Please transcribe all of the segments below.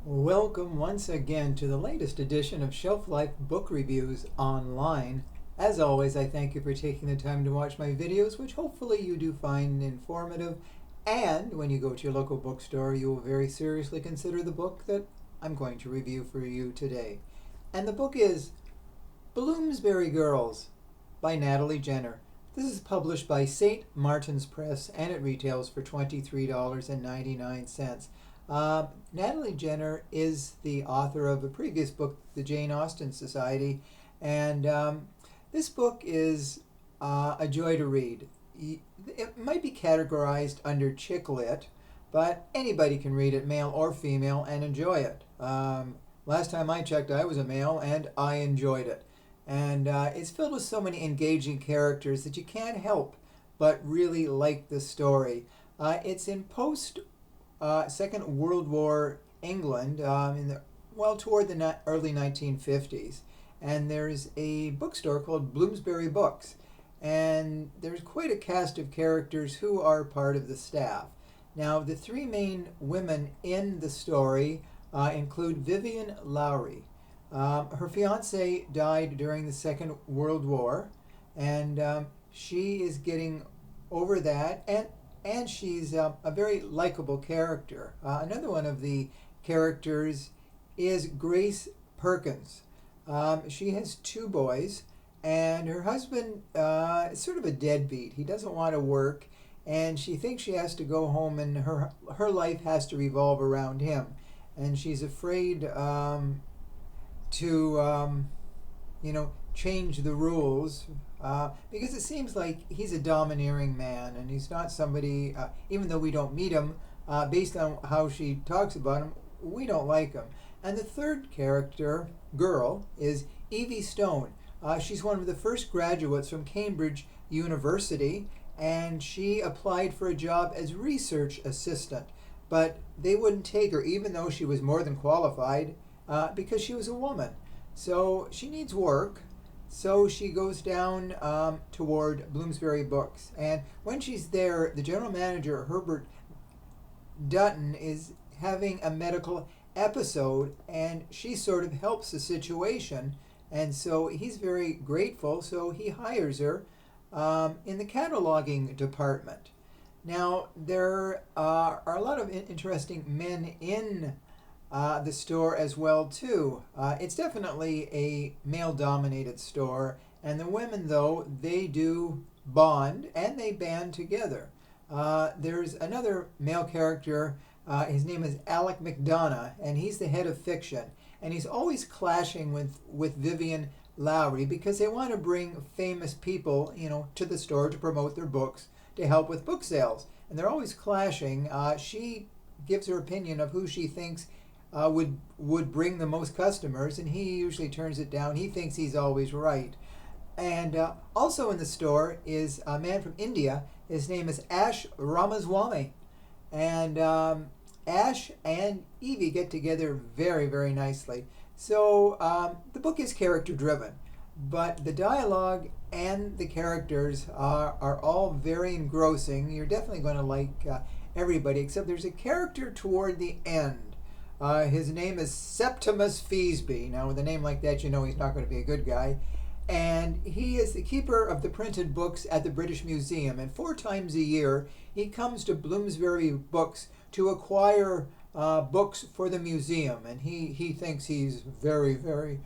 Welcome once again to the latest edition of Shelf Life Book Reviews Online. As always, I thank you for taking the time to watch my videos, which hopefully you do find informative. And when you go to your local bookstore, you will very seriously consider the book that I'm going to review for you today. And the book is Bloomsbury Girls by Natalie Jenner. This is published by St. Martin's Press and it retails for $23.99. Natalie Jenner is the author of a previous book, the Jane Austen Society, and this book is a joy to read. It might be categorized under chick lit, but anybody can read it, male or female, and enjoy it. Last time I checked, I was a male, and I enjoyed it. And it's filled with so many engaging characters that you can't help but really like the story. It's in Second World War England, toward the early 1950s. And there's a bookstore called Bloomsbury Books. And there's quite a cast of characters who are part of the staff. Now, the three main women in the story include Vivian Lowry. Her fiance died during the Second World War, and she is getting over that, and she's a very likable character. Another one of the characters is Grace Perkins. She has two boys, and her husband is sort of a deadbeat. He doesn't want to work, and she thinks she has to go home, and her life has to revolve around him. And she's afraid to change the rules because it seems like he's a domineering man, and he's not somebody, even though we don't meet him, based on how she talks about him, we don't like him. And the third girl, is Evie Stone. She's one of the first graduates from Cambridge University, and she applied for a job as research assistant, but they wouldn't take her even though she was more than qualified because she was a woman. So she needs work. So she goes down toward Bloomsbury Books. And when she's there, the general manager, Herbert Dutton, is having a medical episode, and she sort of helps the situation. And so he's very grateful, so he hires her in the cataloging department. Now, there are a lot of interesting men in the store as well too. It's definitely a male-dominated store, and the women, though, they do bond and they band together. There's another male character. His name is Alec McDonough, and he's the head of fiction, and he's always clashing with Vivian Lowry because they want to bring famous people, to the store to promote their books, to help with book sales, and they're always clashing. She gives her opinion of who she thinks would bring the most customers, and he usually turns it down. He thinks he's always right. And also in the store is a man from India. His name is Ash Ramaswamy. And Ash and Evie get together very, very nicely. So the book is character driven, but the dialogue and the characters are all very engrossing. You're definitely going to like everybody, except there's a character toward the end. His name is Septimus Feasby. Now, with a name like that, you know he's not going to be a good guy. And he is the keeper of the printed books at the British Museum. And 4 times a year, he comes to Bloomsbury Books to acquire books for the museum. And he thinks he's very, very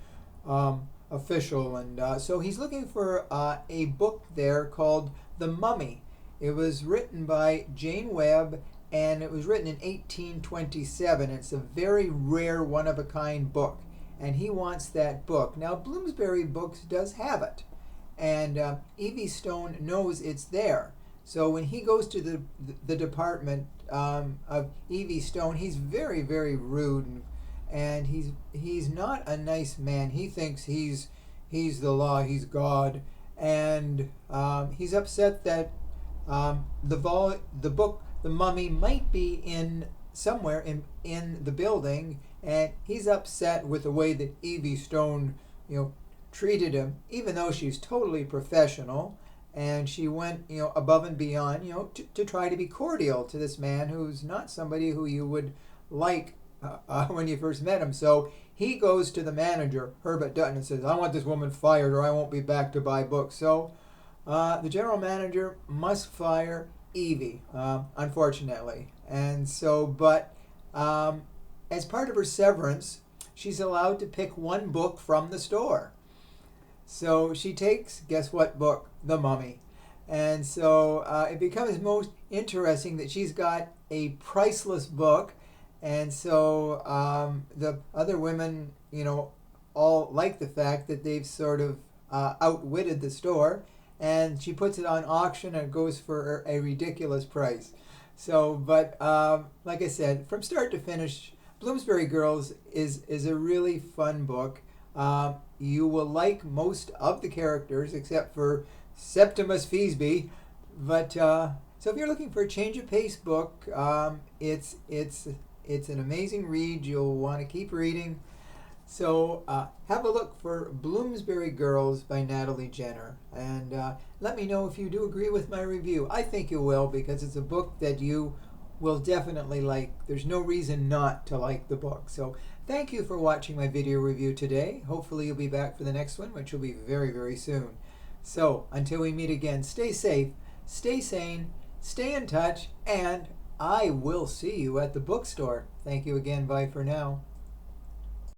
official. And so he's looking for a book there called The Mummy. It was written by Jane Webb, and it was written in 1827. It's a very rare, one-of-a-kind book, and he wants that book. Now, Bloomsbury Books does have it, and Evie Stone knows it's there. So when he goes to the department of Evie Stone, he's very, very rude, and he's not a nice man. He thinks he's the law, he's God, and he's upset that the book The Mummy might be in somewhere in the building, and he's upset with the way that Evie Stone, treated him, even though she's totally professional, and she went, above and beyond, to try to be cordial to this man who's not somebody who you would like when you first met him. So he goes to the manager, Herbert Dutton, and says, I want this woman fired or I won't be back to buy books. So the general manager must fire Evie, unfortunately. And so, but as part of her severance, she's allowed to pick one book from the store. So she takes, guess what book? The Mummy. And so it becomes most interesting that she's got a priceless book. And so the other women, all like the fact that they've sort of outwitted the store. And she puts it on auction and it goes for a ridiculous price. So, but like I said, from start to finish, Bloomsbury Girls is a really fun book. You will like most of the characters except for Septimus Feasby. But so if you're looking for a change of pace book, it's an amazing read. You'll want to keep reading. So have a look for Bloomsbury Girls by Natalie Jenner. And let me know if you do agree with my review. I think you will, because it's a book that you will definitely like. There's no reason not to like the book. So thank you for watching my video review today. Hopefully you'll be back for the next one, which will be very, very soon. So until we meet again, stay safe, stay sane, stay in touch, and I will see you at the bookstore. Thank you again. Bye for now.